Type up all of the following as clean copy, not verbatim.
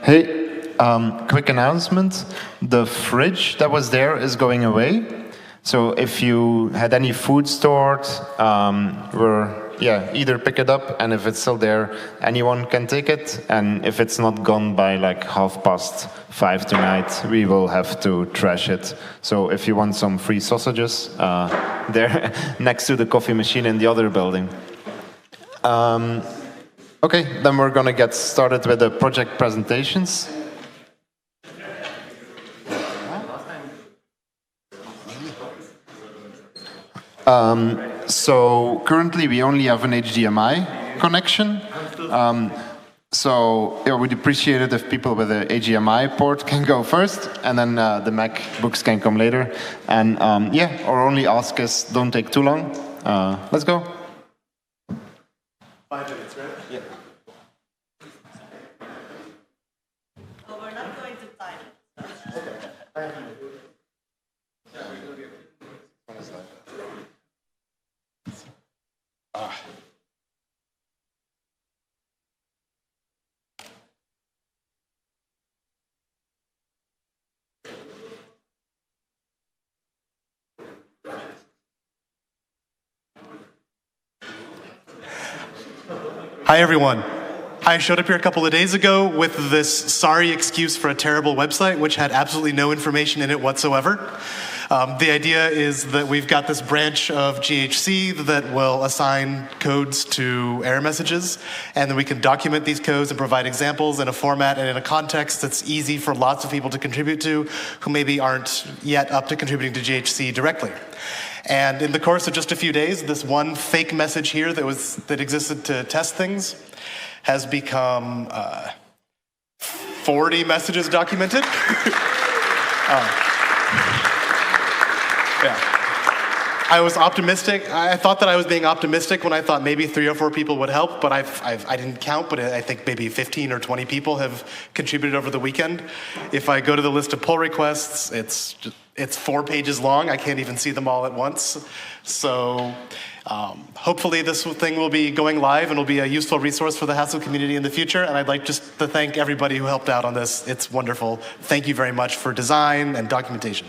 Hey, quick announcement. The fridge that was there is going away. So if you had any food stored, either pick it up, and if it's still there, anyone can take it. And if it's not gone by like 5:30 tonight, we will have to trash it. So if you want some free sausages, they're next to the coffee machine in the other building. Okay, then we're going to get started with the project presentations. So currently we only have an HDMI connection. So we'd appreciate it if people with an HDMI port can go first, and then the MacBooks can come later. And our only ask is don't take too long. Let's go. 5 minutes, right? Yeah. Oh, we're not going to time it. Okay. Hi, everyone. I showed up here a couple of days ago with this sorry excuse for a terrible website, which had absolutely no information in it whatsoever. The idea is that we've got this branch of GHC that will assign codes to error messages, and then we can document these codes and provide examples in a format and in a context that's easy for lots of people to contribute to who maybe aren't yet up to contributing to GHC directly. And in the course of just a few days, this one fake message here that existed to test things has become 40 messages documented. I was optimistic. I thought that I was being optimistic when I thought maybe 3 or 4 people would help, but I didn't count, but I think maybe 15 or 20 people have contributed over the weekend. If I go to the list of pull requests, it's 4 pages long. I can't even see them all at once. So hopefully this thing will be going live and will be a useful resource for the Haskell community in the future. And I'd like just to thank everybody who helped out on this. It's wonderful. Thank you very much for design and documentation.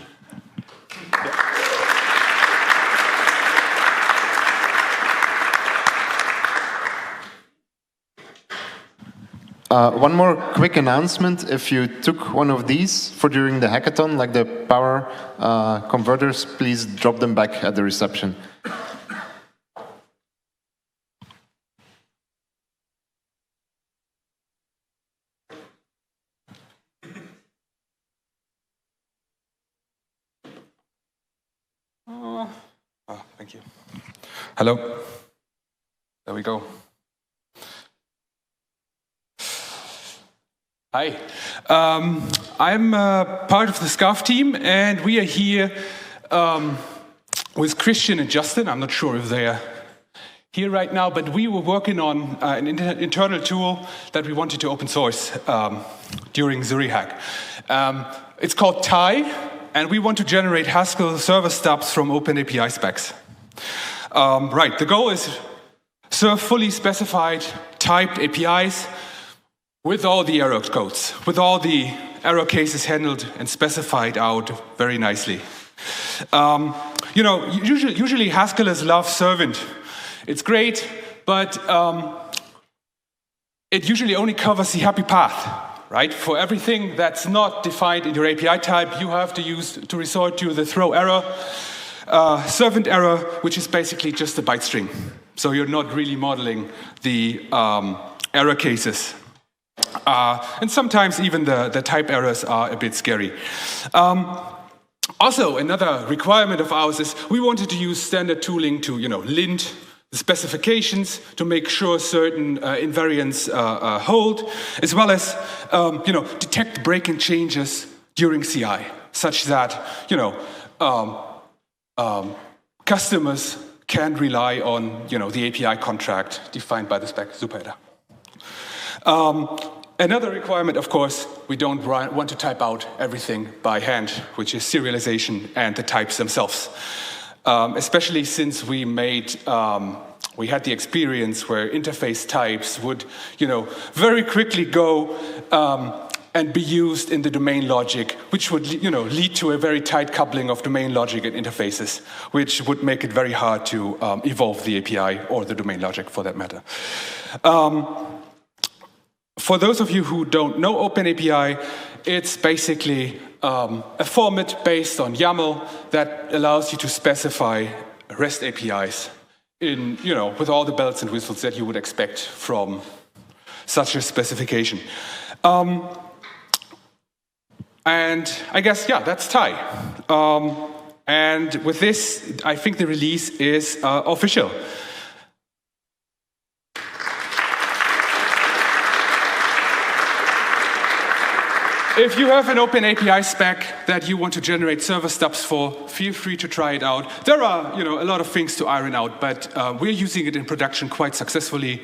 One more quick announcement. If you took one of these for during the hackathon, like the power converters, please drop them back at the reception. Thank you. Hello. There we go. Hi, I'm part of the SCARF team, and we are here with Christian and Justin. I'm not sure if they are here right now, but we were working on an internal tool that we wanted to open source during ZuriHac. It's called TIE, and we want to generate Haskell server stubs from open API specs. The goal is serve fully specified typed APIs with all the error codes, with all the error cases handled and specified out very nicely. Usually Haskell is love servant. It's great, but it usually only covers the happy path, right? For everything that's not defined in your API type, you have to resort to the throw error, servant error, which is basically just a byte string. So you're not really modeling the error cases. And sometimes even the type errors are a bit scary. Also, another requirement of ours is we wanted to use standard tooling to, lint the specifications to make sure certain invariants hold, as well as, detect break-in changes during CI, such that, customers can rely on, the API contract defined by the spec superheader. Another requirement, of course, we don't want to type out everything by hand, which is serialization and the types themselves. Especially since we had the experience where interface types would, very quickly go and be used in the domain logic, which would lead to a very tight coupling of domain logic and interfaces, which would make it very hard to evolve the API or the domain logic for that matter. For those of you who don't know OpenAPI, it's basically a format based on YAML that allows you to specify REST APIs in, with all the bells and whistles that you would expect from such a specification. And I guess, that's Thai. And with this, I think the release is official. If you have an OpenAPI spec that you want to generate server stubs for, feel free to try it out. There are, a lot of things to iron out, but we're using it in production quite successfully.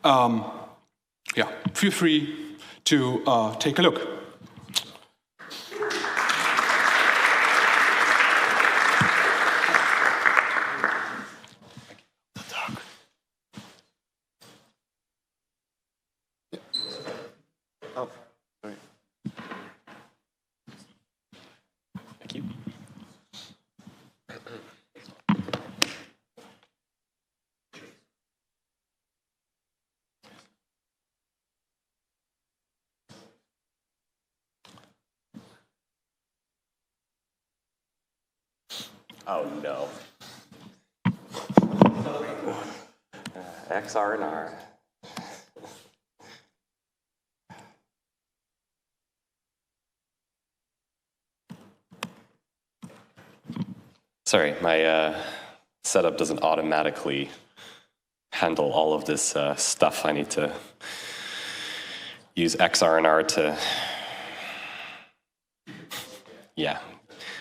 Feel free to take a look. Oh no. XR and R. Sorry, my setup doesn't automatically handle all of this stuff. I need to use XR and R to,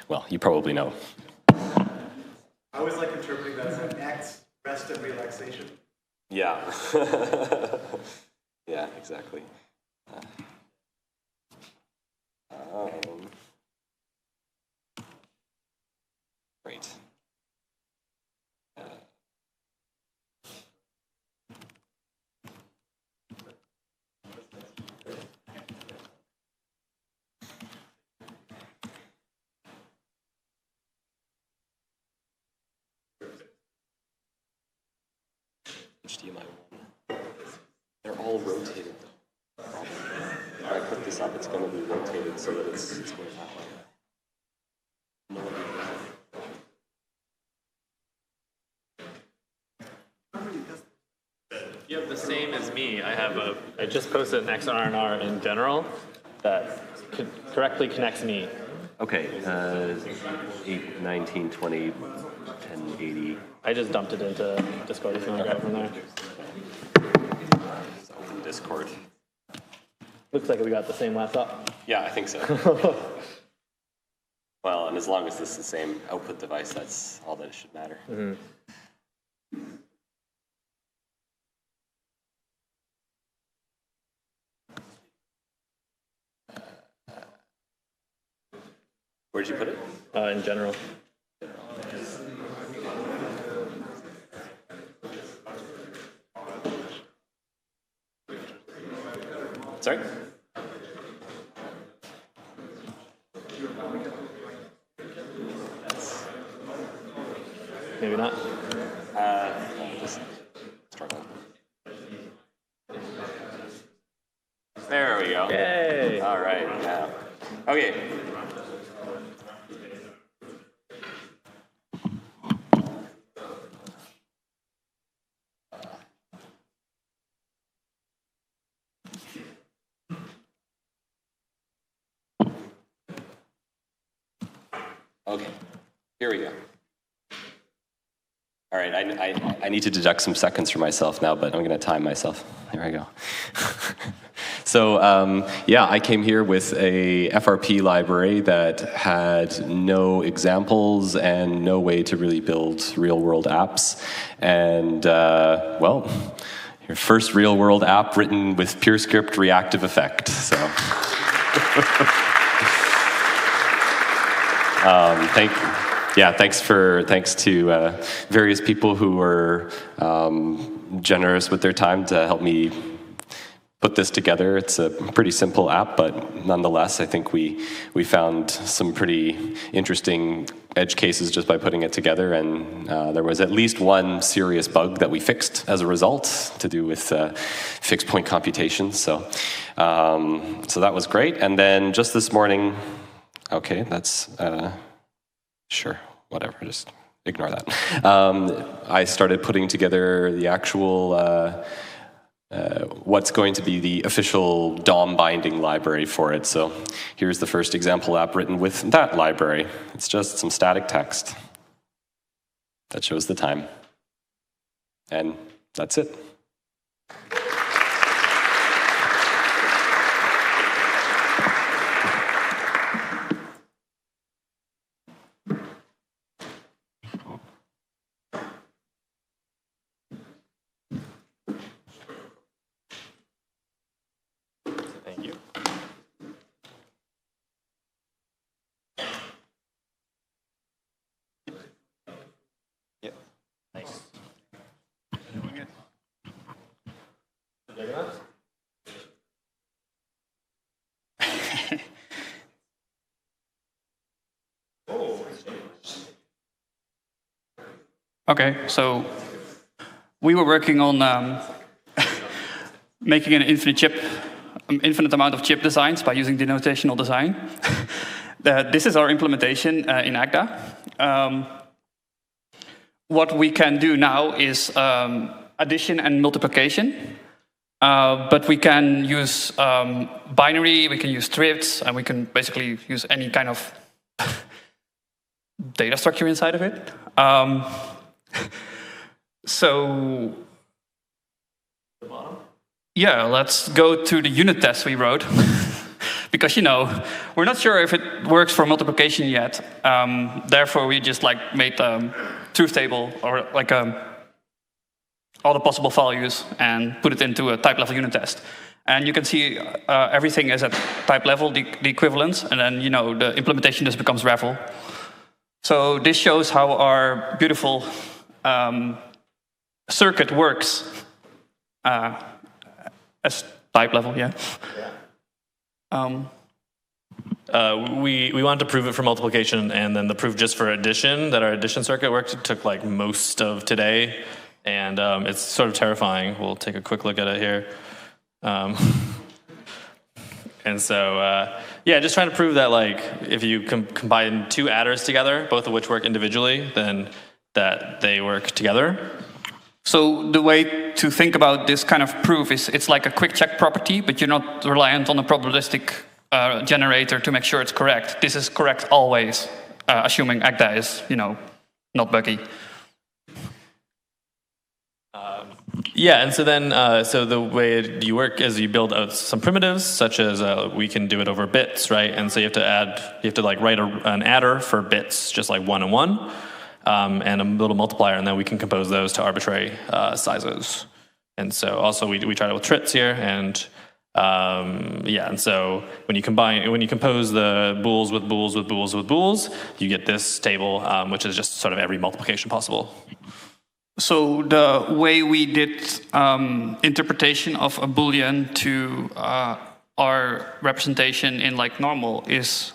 well, you probably know. I always like interpreting that as an X, rest and relaxation. Yeah. Yeah, exactly. Great. HDMI 1. They're all rotated. If I put this up, it's going to be rotated so that it's going that way. You have the same as me. I just posted an XR&R in general that correctly connects me. Okay, 8, 19, 20, 10, 80. I just dumped it into Discord if you want to grab it from there. So open Discord. Looks like we got the same laptop. Yeah, I think so. Well, and as long as this is the same output device, that's all that should matter. Mm-hmm. Where'd you put it? In general. Sorry? Maybe not. Just struggling. There we go. Yay! All right. Yeah. Okay. Okay, here we go. All right, I need to deduct some seconds for myself now, but I'm going to time myself. There I go. So, I came here with a FRP library that had no examples and no way to really build real-world apps. And, your first real-world app written with PureScript reactive effect, so... Thanks to various people who were generous with their time to help me put this together. It's a pretty simple app, but nonetheless, I think we found some pretty interesting edge cases just by putting it together, and there was at least one serious bug that we fixed as a result to do with fixed point computation. So that was great. And then just this morning, okay, that's sure, whatever, just ignore that. I started putting together the actual what's going to be the official DOM binding library for it. So here's the first example app written with that library. It's just some static text that shows the time. And that's it. Thank you. Yep. Nice. Okay, so we were working on making an infinite amount of chip designs by using denotational design. This is our implementation in Agda. What we can do now is addition and multiplication, but we can use binary, we can use thrifts, and we can basically use any kind of data structure inside of it. So, yeah, let's go to the unit test we wrote. Because, we're not sure if it works for multiplication yet. Therefore, we just made a truth table or all the possible values and put it into a type level unit test. And you can see everything is at type level, the equivalence, and then, the implementation just becomes REVEL. So this shows how our beautiful circuit works as type level, yeah. We wanted to prove it for multiplication, and then the proof just for addition, that our addition circuit worked, took most of today, and it's sort of terrifying. We'll take a quick look at it here. And so, yeah, just trying to prove that if you combine two adders together, both of which work individually, then that they work together. So the way to think about this kind of proof is it's like a quick check property, but you're not reliant on a probabilistic generator to make sure it's correct. This is correct always, assuming Agda is, not buggy. Yeah, and so then, so the way you work is you build out some primitives, such as we can do it over bits, right? And so you have to write an adder for bits, just like 1 and 1, and a little multiplier, and then we can compose those to arbitrary sizes. And so also we tried it with trits here, and yeah, and so when you compose the bools with bools with bools with bools, you get this table, which is just sort of every multiplication possible. So the way we did interpretation of a Boolean to our representation in normal is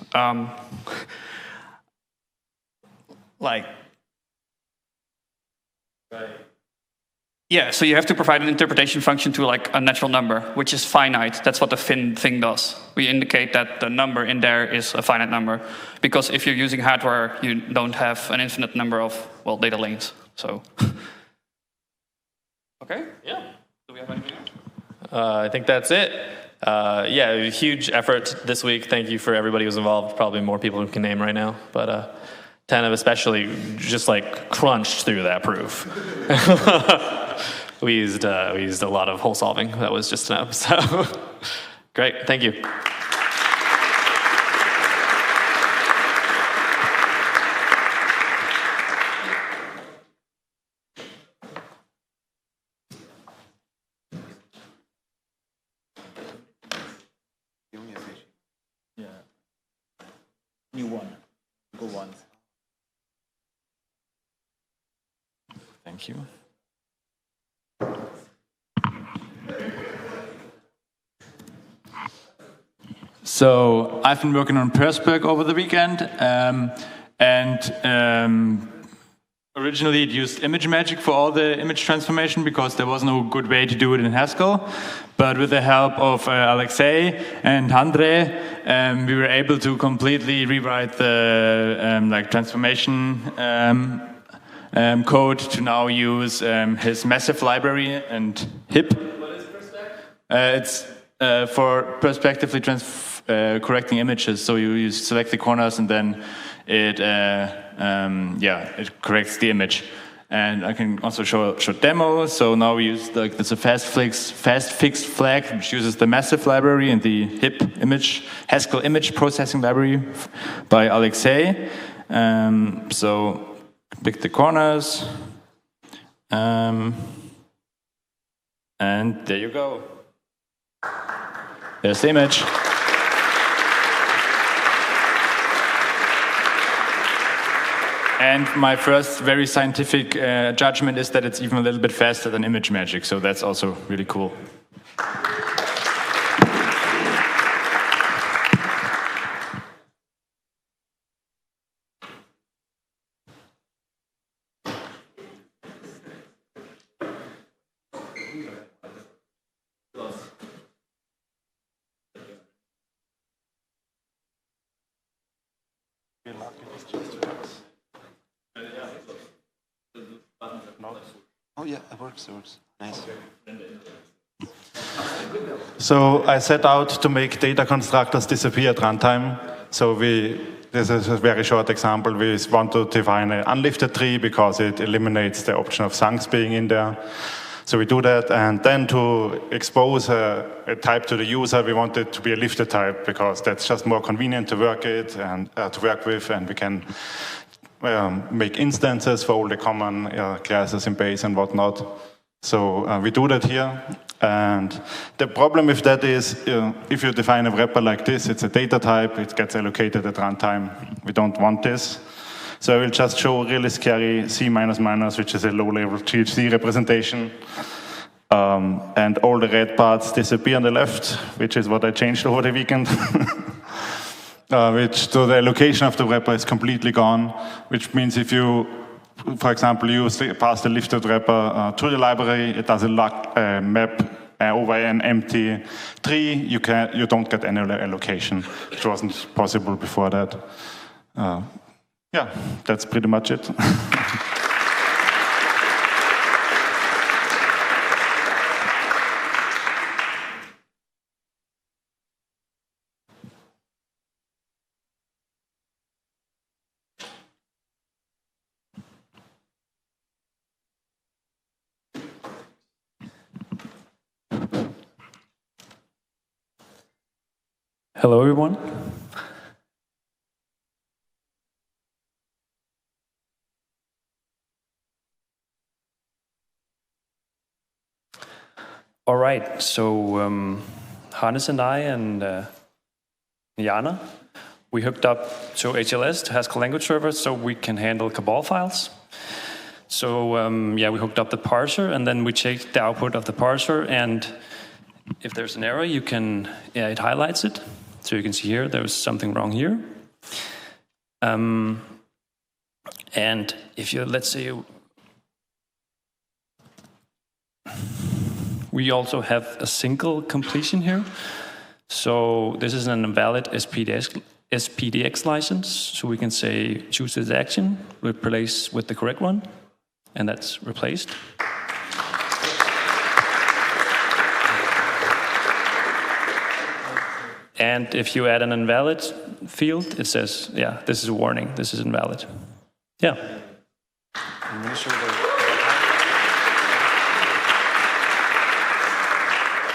yeah, so you have to provide an interpretation function to a natural number, which is finite. That's what the fin thing does. We indicate that the number in there is a finite number, because if you're using hardware, you don't have an infinite number of, data lanes. So, okay? Yeah. Do we have anything else? I think that's it. Yeah, a huge effort this week. Thank you for everybody who's involved. Probably more people who can name right now, but Tanev especially just crunched through that proof. We used a lot of hole solving. That was just enough. So great, thank you. Yeah. New one. Go once. Thank you. So I've been working on Perspex over the weekend, originally it used ImageMagick for all the image transformation because there was no good way to do it in Haskell. But with the help of Alexei and Andre, we were able to completely rewrite the transformation code to now use his massive library and HIP. What is Perspex? It's for perspectively correcting images. So you select the corners and then it corrects the image. And I can also show demo. So now we use there's a fast fixed flag which uses the massive library and the HIP Haskell image processing library by Alexei. So pick the corners, and there you go. There's the image. And my first very scientific judgment is that it's even a little bit faster than ImageMagick, so that's also really cool. Oh yeah, it works. Nice. So I set out to make data constructors disappear at runtime. So this is a very short example. We want to define an unlifted tree because it eliminates the option of chunks being in there. So we do that, and then to expose a type to the user, we want it to be a lifted type because that's just more convenient to work with, and we can make instances for all the common classes in base and whatnot. So we do that here. And the problem with that is if you define a wrapper like this, it's a data type, it gets allocated at runtime. We don't want this. So I will just show really scary C++, which is a low-level GHC representation. And all the red parts disappear on the left, which is what I changed over the weekend. So the allocation of the wrapper is completely gone, which means if you, for example, pass the lifted wrapper to the library, it does a map over an empty tree, you don't get any allocation, which wasn't possible before that. Yeah, that's pretty much it. Hello, everyone. All right, so Hannes and I and Jana, we hooked up to HLS, to Haskell language server, so we can handle Cabal files. So we hooked up the parser, and then we checked the output of the parser, and if there's an error, it highlights it. So you can see here, there was something wrong here. And if you, let's say, we also have a single completion here. So this is an invalid SPDX license. So we can say, choose this action, replace with the correct one, and that's replaced. And if you add an invalid field, it says, yeah, this is a warning, this is invalid. Yeah.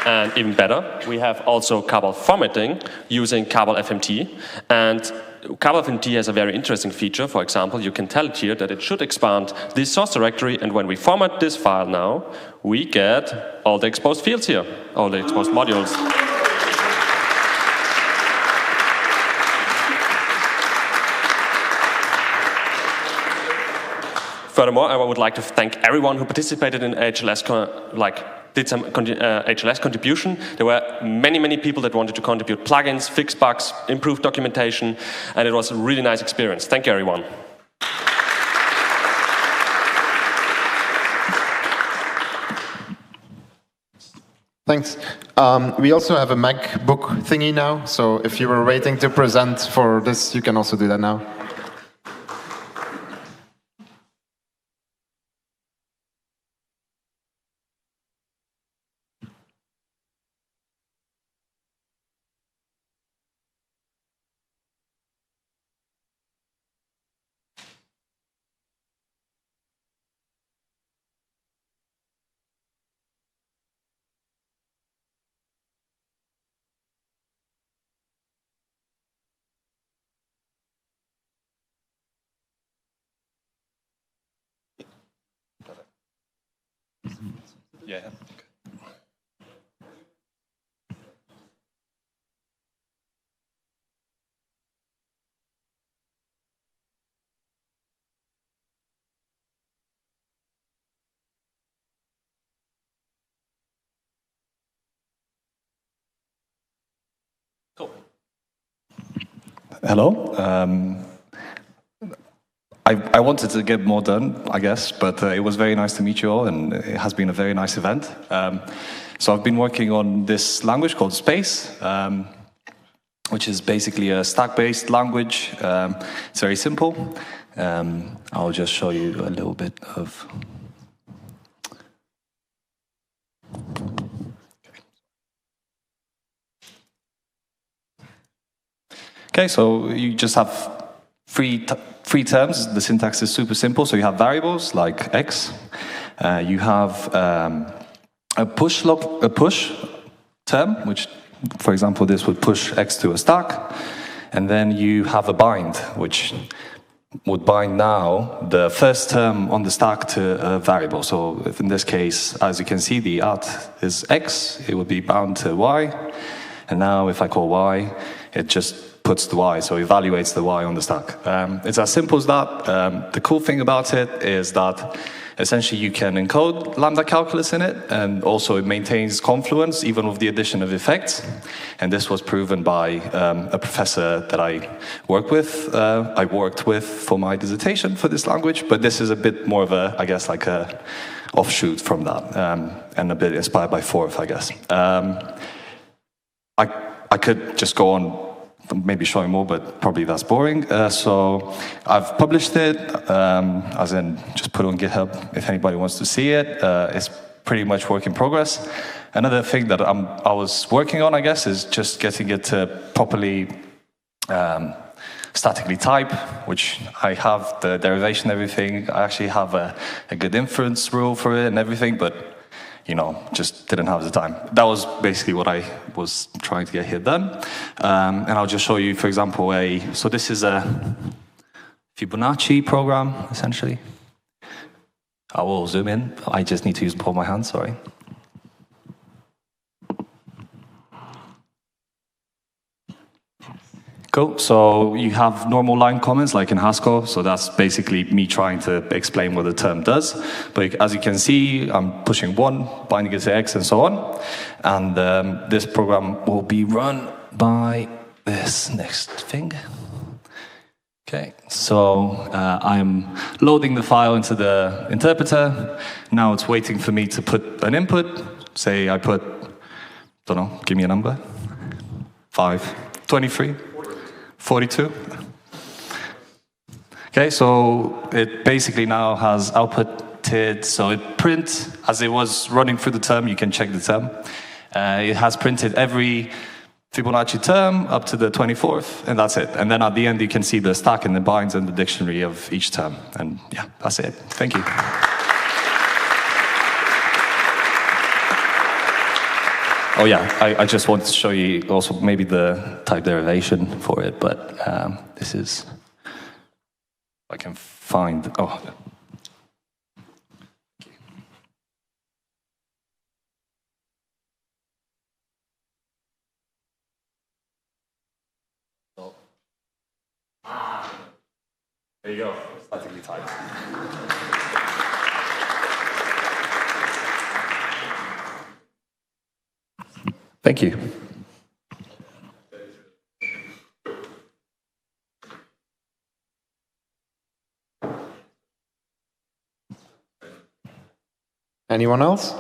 And even better, we have also Cabal formatting using Cabal FMT. And Cabal FMT has a very interesting feature. For example, you can tell it here that it should expand this source directory, and when we format this file now, we get all the exposed fields here, all the exposed modules. Furthermore, I would like to thank everyone who participated in HLS did some HLS contribution. There were many people that wanted to contribute plugins, fix bugs, improve documentation, and it was a really nice experience. Thank you, everyone. Thanks. We also have a MacBook thingy now, so if you were waiting to present for this, you can also do that now. Yeah. Cool. Hello. I wanted to get more done, I guess, but it was very nice to meet you all, and it has been a very nice event. So I've been working on this language called Space, which is basically a stack-based language. It's very simple. I'll just show you a little bit of... Okay, so you just have three terms. The syntax is super simple. So you have variables like x. You have a push term, which, for example, this would push x to a stack. And then you have a bind, which would bind now the first term on the stack to a variable. So if in this case, as you can see, the at is x, it would be bound to y. And now if I call y, it just puts the y, so evaluates the y on the stack. It's as simple as that. The cool thing about it is that essentially you can encode lambda calculus in it, and also it maintains confluence even with the addition of effects. And this was proven by a professor that I worked with for my dissertation for this language, but this is a bit more of a, I guess, like a offshoot from that, and a bit inspired by Forth, I guess. I could just go on maybe showing more, but probably that's boring. So I've published it, as in just put it on GitHub if anybody wants to see it. It's pretty much work in progress. Another thing that I was working on, I guess, is just getting it to properly statically type, which I have the derivation and everything. I actually have a good inference rule for it and everything, but you know, just didn't have the time. That was basically what I was trying to get here done. And I'll just show you, for example, so this is a Fibonacci program, essentially. I will zoom in. I just need to use both of my hands, sorry. Cool, so you have normal line comments like in Haskell, so that's basically me trying to explain what the term does. But as you can see, I'm pushing 1, binding it to x, and so on. And this program will be run by this next thing. Okay, so I'm loading the file into the interpreter. Now it's waiting for me to put an input. Say I put, don't know, give me a number. 5, 23. 42. Okay, so it basically now has outputted, so it prints, as it was running through the term, you can check the term. It has printed every Fibonacci term up to the 24th, and that's it. And then at the end, you can see the stack and the binds and the dictionary of each term. And yeah, that's it. Thank you. Oh yeah, I just wanted to show you also maybe the type derivation for it, but this is, I can find, oh. There you go, statically typed. Thank you. Anyone else?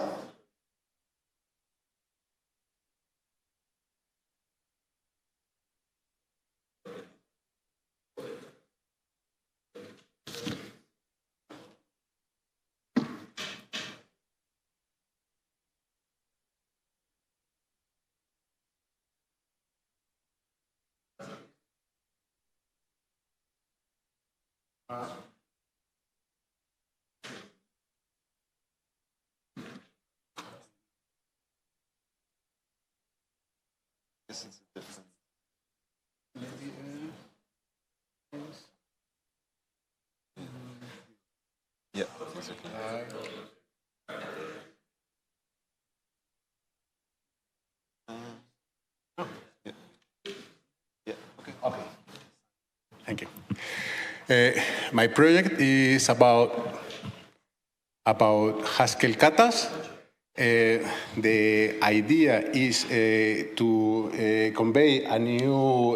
This is a different. Yeah, it's okay. Thank you. My project is about Haskell katas. The idea is to convey a new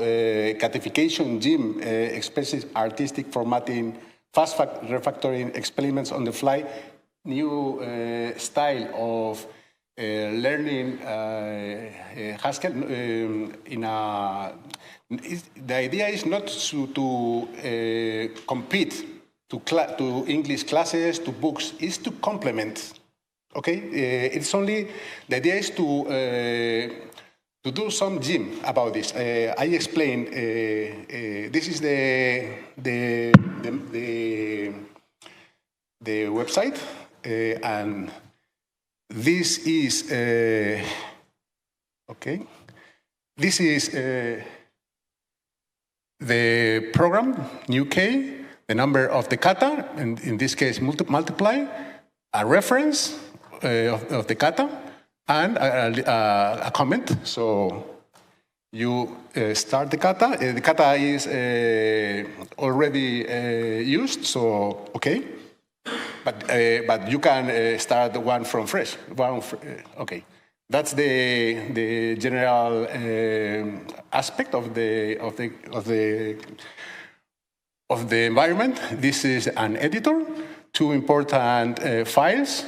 catification gym, expressive artistic formatting, fast refactoring experiments on the fly, new style of learning Haskell in a. The idea is not to compete to English classes, to books. It's to complement. Okay, it's only the idea is to do some gym about this. I explained. This is the website, and this is okay. This is the program new k, the number of the kata, and in this case multiply, a reference of the kata, and a comment. So you start the kata. The kata is already used, so okay. But you can start one from fresh. Okay. That's the general aspect of the environment. This is an editor. Two important files.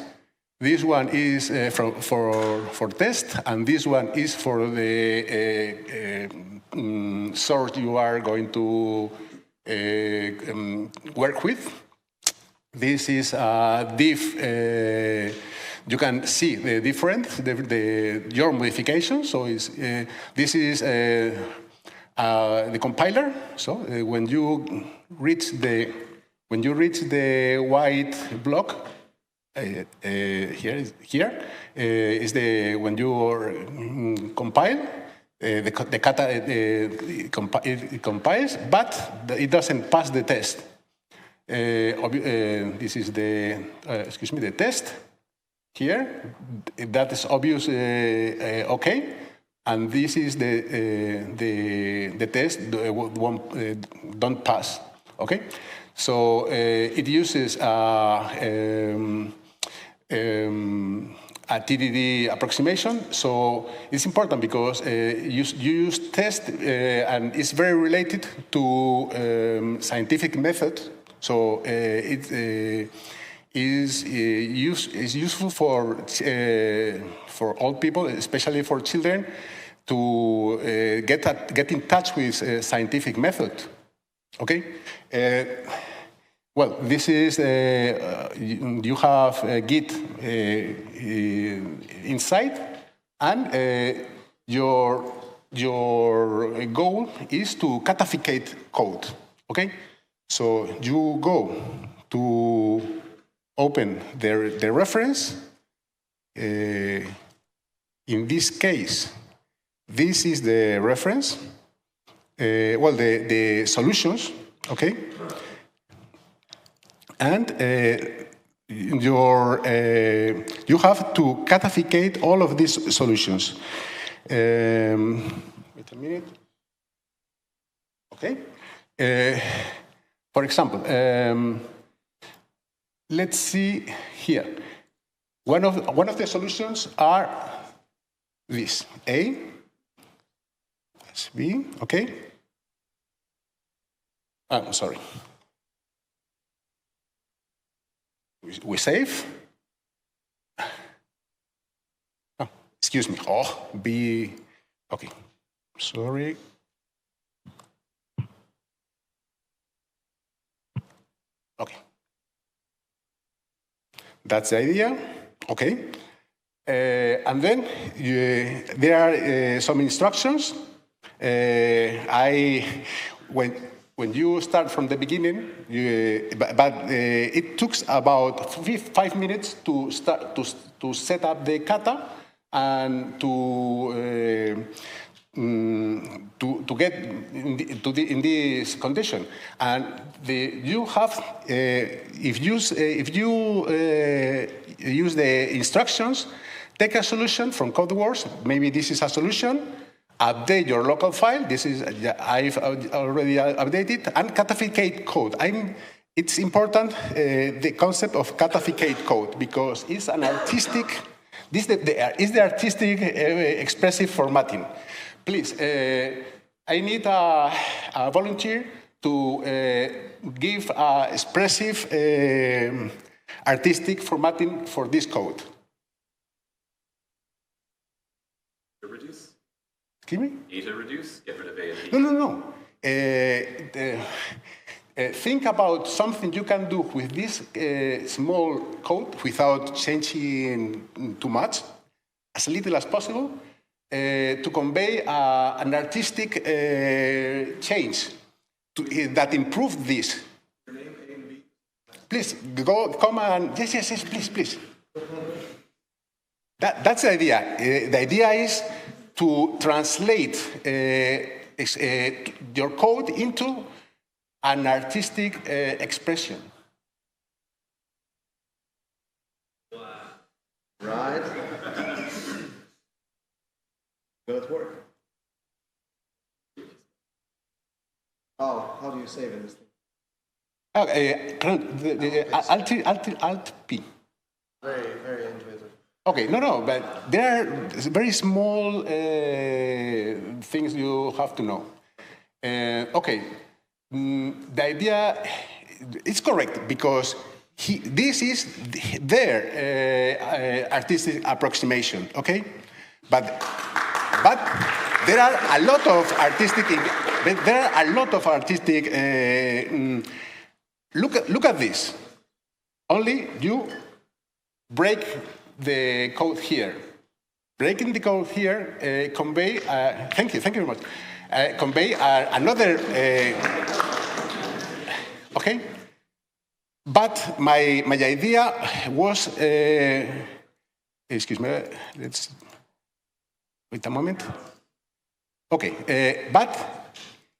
This one is for test, and this one is for the source you are going to work with. This is a div. You can see the difference, your modification. So this is the compiler. So when you reach the white block, here is the when you compile the kata it compiles, but it doesn't pass the test. This is the test. Here, that is obvious, okay, and this is the test don't pass, okay. So it uses a TDD approximation. So it's important because you use test, and it's very related to scientific method. So is useful for all people, especially for children, to get in touch with scientific method. Okay. Well, this is you have Git inside, and your goal is to catificate code. Okay. So you go to open the reference. In this case, this is the reference. Well, the solutions, okay? And you have to catificate all of these solutions. Wait a minute. Okay. For example, let's see here. One of the solutions are this A, that's B, okay? I'm sorry. We save. Oh, excuse me. Oh, B, okay. Sorry. Okay. That's the idea. Okay. And then there are some instructions. When you start from the beginning, it took about 5 minutes to start to set up the kata and to get in this condition. And you have if you use the instructions, take a solution from CodeWorks. Maybe this is a solution. Update your local file. This is I've already updated, and cataficate code. It's important the concept of cataficate code because it's an artistic. This is the artistic expressive formatting. Please, I need a volunteer to give expressive artistic formatting for this code. Reduce. Excuse me? A to reduce, get rid of A and B. No. Think about something you can do with this small code without changing too much, as little as possible, to convey an artistic change that improves this. Your name A and B? Please, come and, yes, please. That's the idea. The idea is to translate your code into an artistic expression. Right. Good work. How do you save in this thing? Alt P. Very, very intuitive. Okay, no, but there are very small things you have to know. Okay, the idea is correct because this is their artistic approximation, okay? But there are a lot of artistic. Look at this. Only you break the code here. Breaking the code here convey. Thank you very much. Convey another. Okay. But my idea was. Excuse me. Let's wait a moment. Okay. But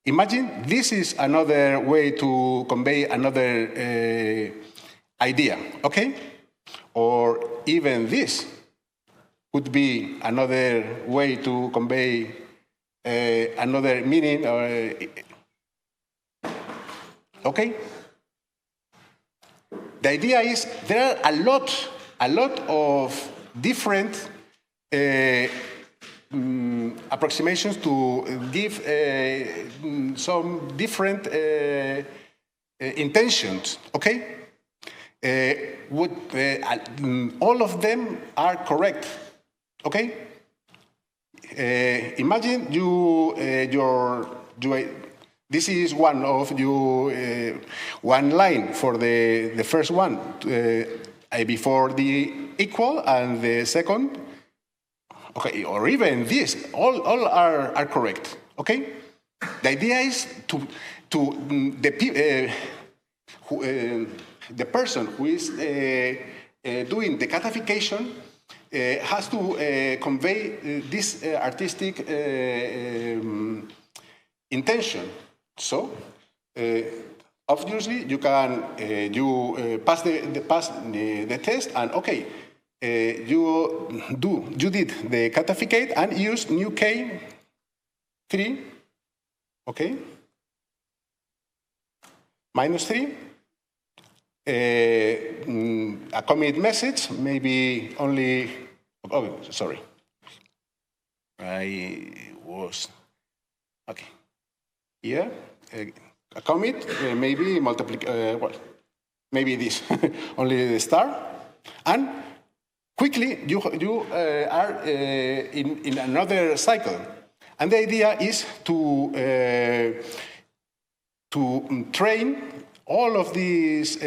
imagine this is another way to convey another idea. Okay. Or even this could be another way to convey another meaning. Okay? The idea is there are a lot of different approximations to give some different intentions. Okay? All of them are correct. Okay? Imagine this is one of you one line for the first one before the equal and the second. Okay, or even this. All are correct. Okay? The idea is the person who is doing the catification has to convey this artistic intention. So, obviously, you can pass the test, and okay, you did the catificate and use new K 3. Okay, -3. A commit message, maybe only. Oh, sorry. I was, okay. Here, a commit, maybe well, maybe this, only the star. And quickly, you are in another cycle. And the idea is to train all of these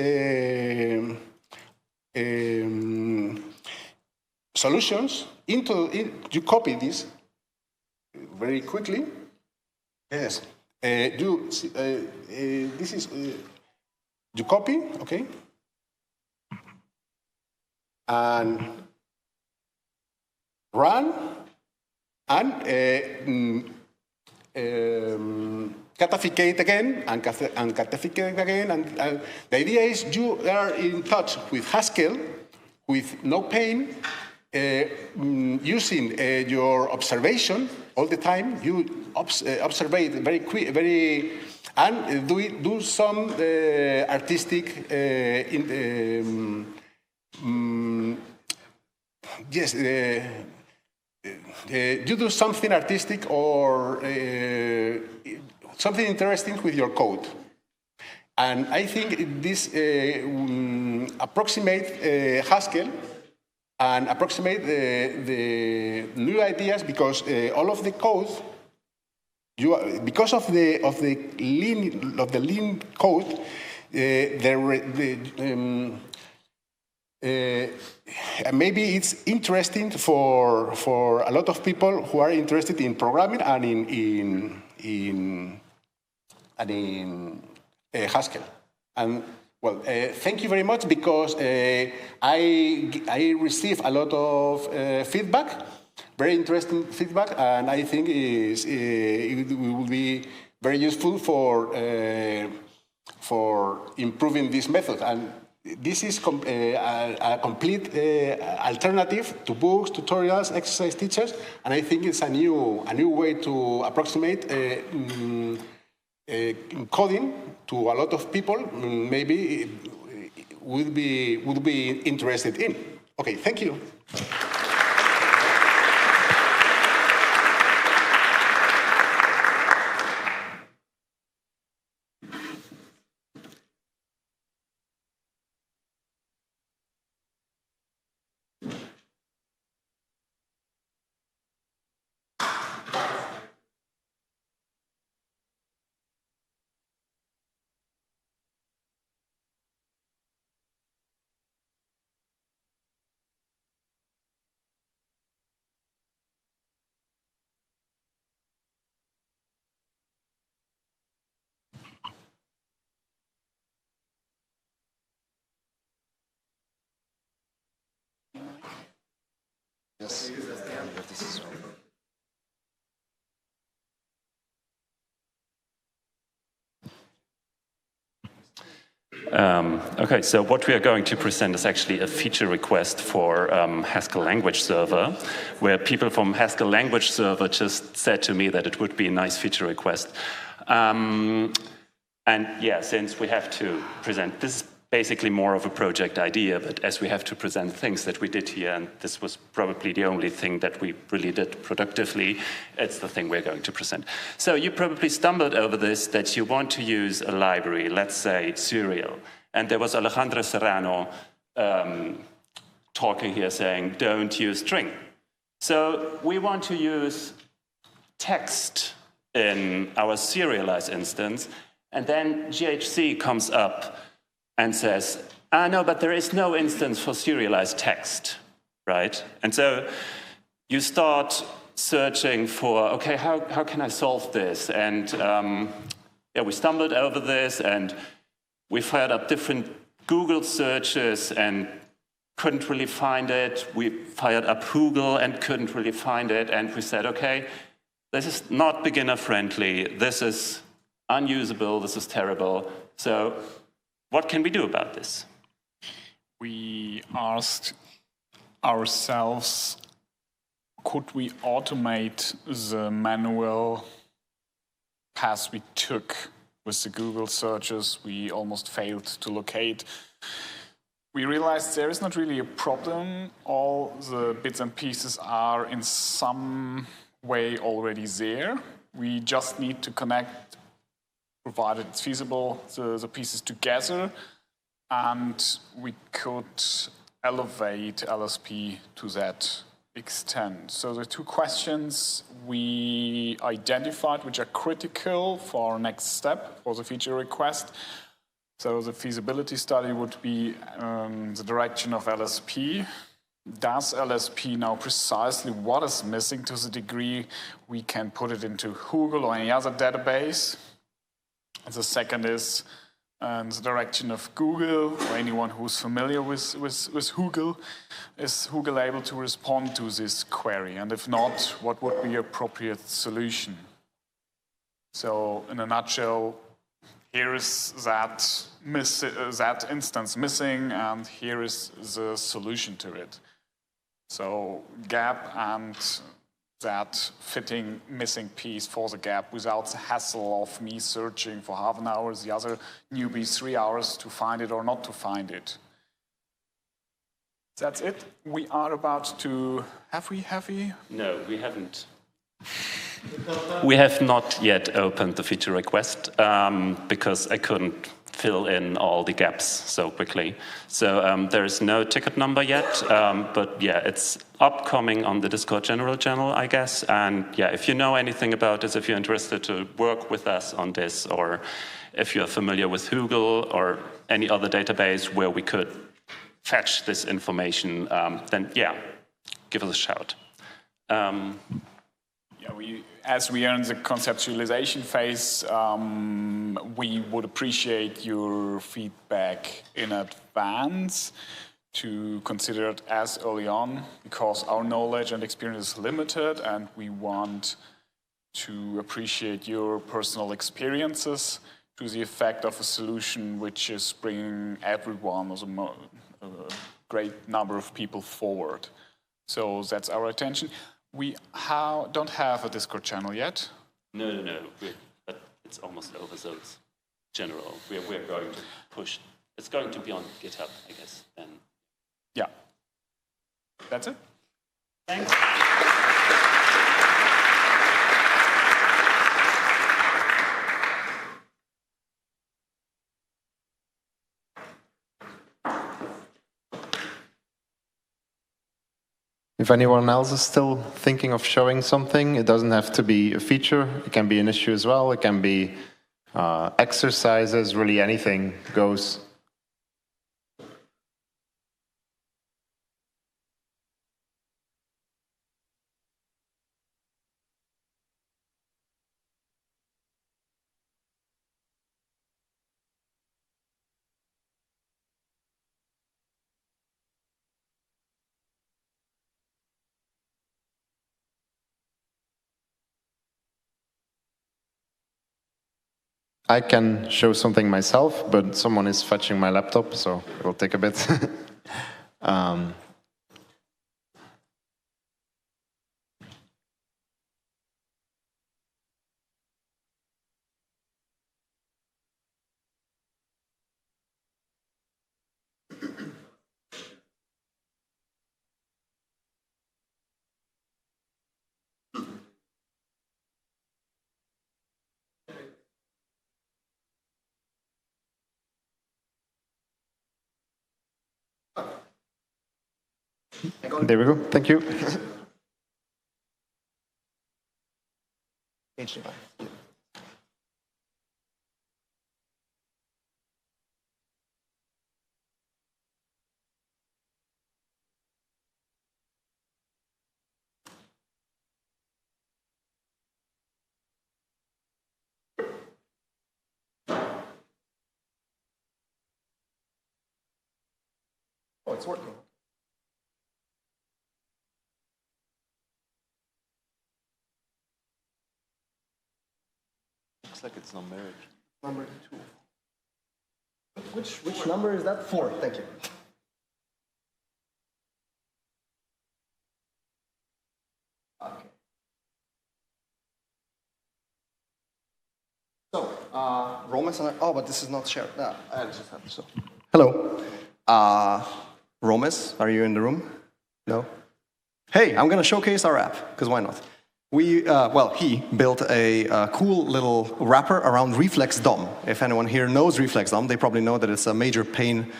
solutions you copy this very quickly. Yes. This is, you copy, okay? And run, and catificate again, and catificate again. And the idea is you are in touch with Haskell with no pain, using your observation all the time. You observe very quick, and do some artistic yes, you do something artistic or something interesting with your code. And I think this approximate Haskell and approximate the new ideas, because all of the code, because of the lean code, maybe it's interesting for a lot of people who are interested in programming and in Haskell. And well, thank you very much, because I received a lot of feedback, very interesting feedback, and I think it will be very useful for improving this method. And this is a complete alternative to books, tutorials, exercise teachers, and I think it's a new way to approximate coding to a lot of people. Maybe would be interested in. Okay, thank you. Yes. Okay, so what we are going to present is actually a feature request for Haskell Language Server, where people from Haskell Language Server just said to me that it would be a nice feature request. And yeah, since we have to present, this is basically more of a project idea, but as we have to present things that we did here, and this was probably the only thing that we really did productively, it's the thing we're going to present. So you probably stumbled over this, that you want to use a library, let's say Serial. And there was Alejandro Serrano talking here saying, don't use string. So we want to use text in our serialized instance, and then GHC comes up and says, no, but there is no instance for serialized text, right? And so you start searching for, okay, how can I solve this? And yeah, we stumbled over this, and we fired up different Google searches and couldn't really find it. We fired up Google and couldn't really find it. And we said, okay, this is not beginner friendly. This is unusable. This is terrible. So what can we do about this? We asked ourselves, could we automate the manual path we took with the Google searches we almost failed to locate? We realized there is not really a problem. All the bits and pieces are in some way already there. We just need to connect, provided it's feasible, the pieces together, and we could elevate LSP to that extent. So the two questions we identified, which are critical for our next step for the feature request. So the feasibility study would be the direction of LSP. Does LSP know precisely what is missing to the degree we can put it into Google or any other database? The second is the direction of Google, or anyone who's familiar with Google. Is Google able to respond to this query? And if not, what would be an appropriate solution? So in a nutshell, here is that instance missing, and here is the solution to it. So gap and that fitting missing piece for the gap without the hassle of me searching for half an hour, the other newbie 3 hours to find it or not to find it. That's it. We are about to... Have we? No, we haven't. We have not yet opened the feature request because I couldn't fill in all the gaps so quickly. So there is no ticket number yet, but yeah, it's upcoming on the Discord general channel, I guess. And yeah, if you know anything about this, if you're interested to work with us on this, or if you're familiar with Google or any other database where we could fetch this information, then yeah, give us a shout. Yeah, as we are in the conceptualization phase, we would appreciate your feedback in advance to consider it as early on, because our knowledge and experience is limited, and we want to appreciate your personal experiences to the effect of a solution which is bringing everyone, or a great number of people forward. So that's our attention. We don't have a Discord channel yet. No. But it's almost over, so it's general. We're going to push. It's going to be on GitHub, I guess. Then. Yeah. That's it. Thanks. If anyone else is still thinking of showing something, it doesn't have to be a feature. It can be an issue as well. It can be exercises, really anything goes. I can show something myself, but someone is fetching my laptop, so it will take a bit. There we go. Thank you. Oh, it's working. Looks like it's numeric. Number 2. Which number is that? 4. Thank you. Okay. So, Romes and I, but this is not shared. No, I just have so. Hello. Romes, are you in the room? No? Hey, I'm going to showcase our app, because why not? he built a cool little wrapper around Reflex DOM. If anyone here knows Reflex DOM, they probably know that it's a major pain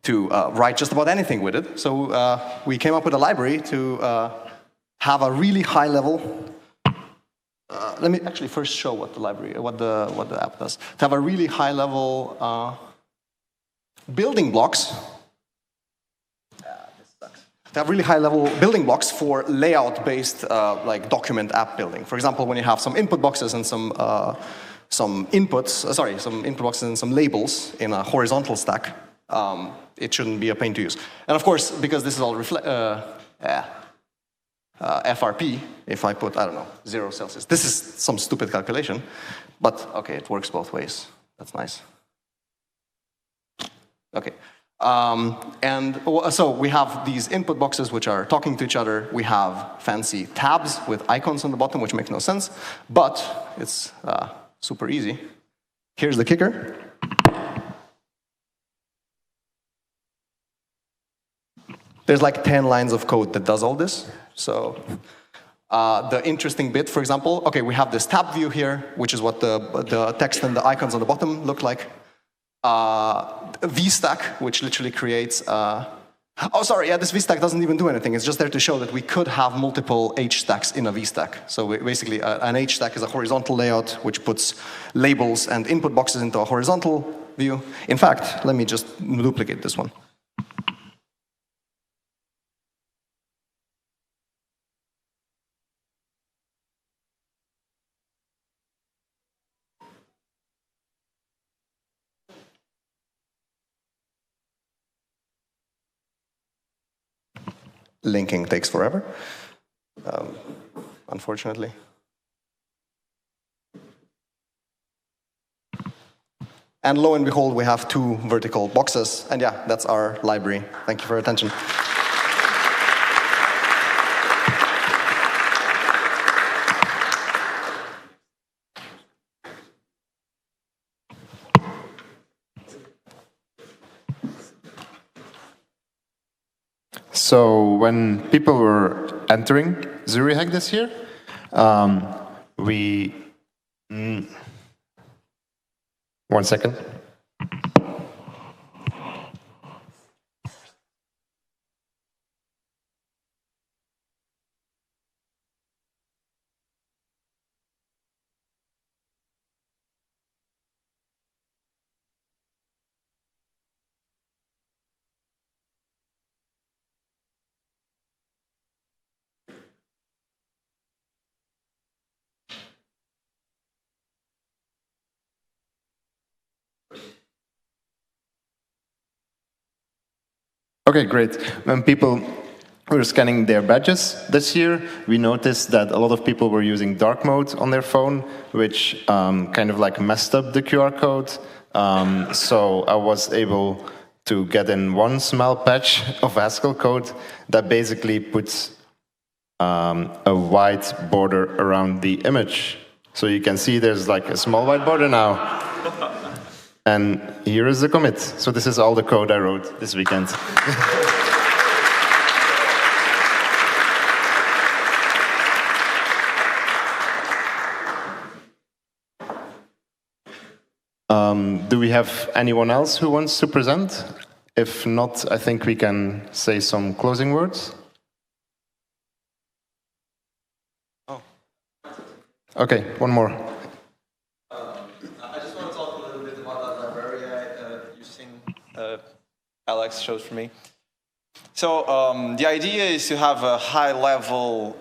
to write just about anything with it. So we came up with a library to have a really high level. Let me actually first show what the library, what the app does. To have a really high level building blocks. To have really high-level building blocks for layout-based like document app building. For example, when you have some input boxes and some input boxes and some labels in a horizontal stack, it shouldn't be a pain to use. And of course, because this is all FRP, if I put, I don't know, 0 Celsius. This is some stupid calculation, but okay, it works both ways. That's nice. Okay. And so we have these input boxes which are talking to each other. We have fancy tabs with icons on the bottom, which make no sense, but it's super easy. Here's the kicker. There's like 10 lines of code that does all this. So the interesting bit, for example, okay, we have this tab view here, which is what the text and the icons on the bottom look like. VStack, which literally creates this VStack doesn't even do anything. It's just there to show that we could have multiple H stacks in a VStack. So basically, an H stack is a horizontal layout which puts labels and input boxes into a horizontal view. In fact, let me just duplicate this one. Linking takes forever, unfortunately. And lo and behold, we have 2 vertical boxes. And yeah, that's our library. Thank you for your attention. So when people were entering ZuriHac this year, we... One second. Okay, great. When people were scanning their badges this year, we noticed that a lot of people were using dark mode on their phone, which kind of like messed up the QR code. So I was able to get in one small patch of Haskell code that basically puts a white border around the image. So you can see there's like a small white border now. And here is the commit. So this is all the code I wrote this weekend. Do we have anyone else who wants to present? If not, I think we can say some closing words. Oh. Okay, one more. Alex showed for me. So the idea is to have a high-level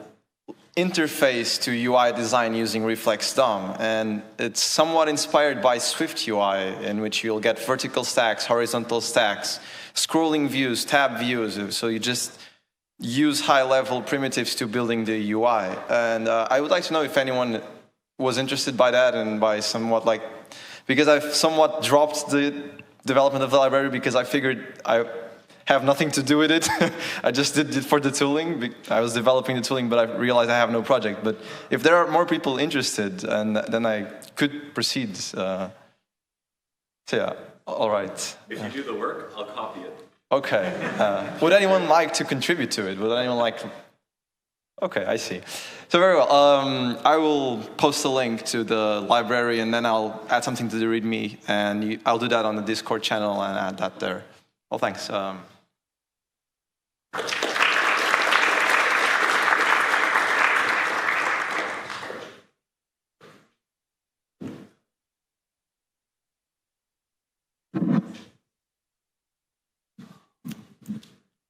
interface to UI design using Reflex DOM, and it's somewhat inspired by Swift UI, in which you'll get vertical stacks, horizontal stacks, scrolling views, tab views. So you just use high-level primitives to building the UI. And I would like to know if anyone was interested by that and by somewhat like, because I've somewhat dropped the development of the library because I figured I have nothing to do with it. I just did it for the tooling. I was developing the tooling, but I realized I have no project. But if there are more people interested, and then I could proceed. So yeah, all right. If you do the work, I'll copy it. Okay. Would anyone like to contribute to it? Would anyone like? Okay, I see. So very well. I will post a link to the library, and then I'll add something to the README, and I'll do that on the Discord channel and add that there. Well, thanks.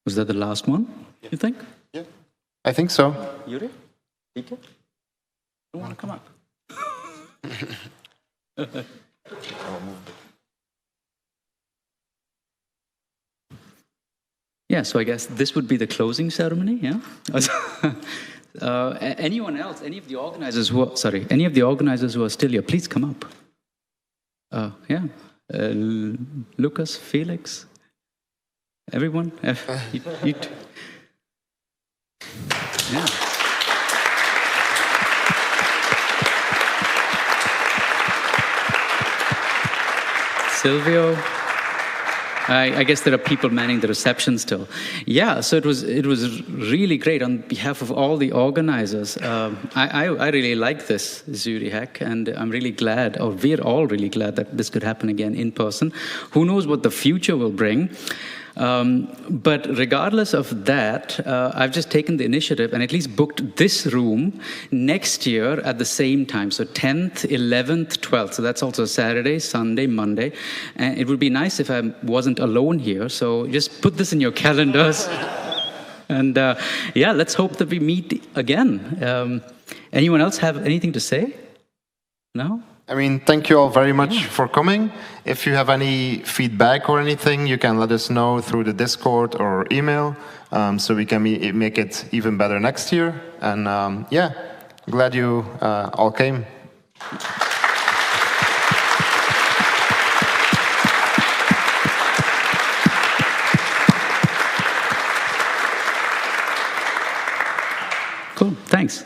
Was that the last one, you think? Yeah. I think so. Yuri? Ike? You want to come up? Yeah, so I guess this would be the closing ceremony, yeah? Anyone else, any of the organizers who are still here, please come up. Yeah, Lucas, Felix, everyone? Yeah. Silvio. I guess there are people manning the reception still. Yeah, so it was really great on behalf of all the organizers. I really like this ZuriHac, and I'm really glad, or we're all really glad that this could happen again in person. Who knows what the future will bring? But regardless of that, I've just taken the initiative and at least booked this room next year at the same time. So 10th, 11th, 12th. So that's also Saturday, Sunday, Monday. And it would be nice if I wasn't alone here. So just put this in your calendars. And yeah, let's hope that we meet again. Anyone else have anything to say? No? I mean, thank you all very much for coming. If you have any feedback or anything, you can let us know through the Discord or email, so we can make it even better next year. And yeah, glad you all came. Cool, thanks.